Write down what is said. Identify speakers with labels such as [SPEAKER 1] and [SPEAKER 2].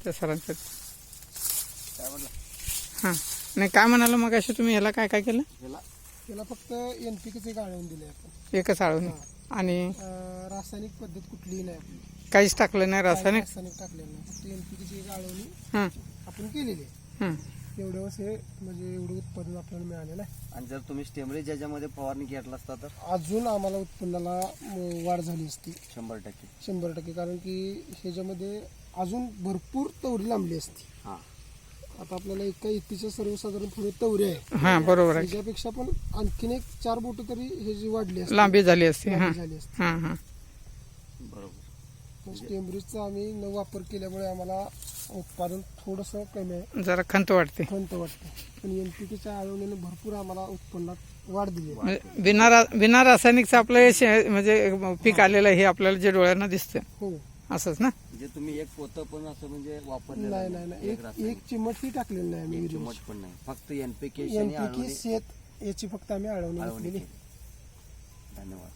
[SPEAKER 1] होत्या सरांकडे.
[SPEAKER 2] काय म्हणलं
[SPEAKER 1] हां नाही काय म्हणाला मग अशी तुम्ही ह्याला काय काय केलं?
[SPEAKER 3] त्याला फक्त एनपीकेचे गाळवून दिले आपण.
[SPEAKER 1] एकच आळून आणि
[SPEAKER 3] रासायनिक पद्धत कुठलीही नाही आपली.
[SPEAKER 1] काहीच टाकलं नाही रासायनिक.
[SPEAKER 3] टाकलेलं नाही, फक्त एनपीकेची गाळवणी
[SPEAKER 1] हं,
[SPEAKER 3] आपण केलेली आहे.
[SPEAKER 1] हं.
[SPEAKER 3] एवढं वर्ष हे म्हणजे एवढं उत्पादन आपल्याला मिळालेलं आहे.
[SPEAKER 2] आणि जर तुम्ही स्टेमरेज ज्याच्यामध्ये फवारणी घेतला असता तर
[SPEAKER 3] अजून आम्हाला उत्पन्नाला वाढ झाली असती
[SPEAKER 2] 100%.
[SPEAKER 3] 100%. कारण की ह्याच्यामध्ये अजून भरपूर तवरी लांबली असती.
[SPEAKER 2] हां
[SPEAKER 3] आता आपल्याला एका इतीच्या सर्वसाधारण थोडी तवरी आहे,
[SPEAKER 1] हां बरोबर आहे.
[SPEAKER 3] त्याच्यापेक्षा पण आणखीन एक 4 बोट तरी ह्याची वाढली असती,
[SPEAKER 1] लांबी झाली असती. हां
[SPEAKER 3] लांबी झाली असती.
[SPEAKER 1] हां हां
[SPEAKER 2] बरोबर.
[SPEAKER 3] स्टेमब्रिजचा आम्ही न वापर केल्यामुळे आम्हाला उत्पादन थोडंसं कमी आहे,
[SPEAKER 1] जरा खंत वाटते.
[SPEAKER 3] खंत वाटते. पण एनपीकेच्या आळवणीने भरपूर आम्हाला उत्पन्नात वाढ दिली आहे.
[SPEAKER 1] म्हणजे बिना रासायनिकचं आपलं हे म्हणजे पीक आलेलं आहे हे आपल्याला जे डोळ्यांना दिसतं
[SPEAKER 3] हो.
[SPEAKER 1] असंच ना.
[SPEAKER 2] म्हणजे तुम्ही एक पोतं पण असं म्हणजे वापरलेलं
[SPEAKER 3] नाही, एक चिमटही टाकलेली नाही आम्ही.
[SPEAKER 2] चिमट पण नाही, फक्त एनपीके
[SPEAKER 3] एनपीके शेत याची फक्त आम्ही आळवणी
[SPEAKER 2] आळवणी
[SPEAKER 3] केली.
[SPEAKER 2] केली. धन्यवाद.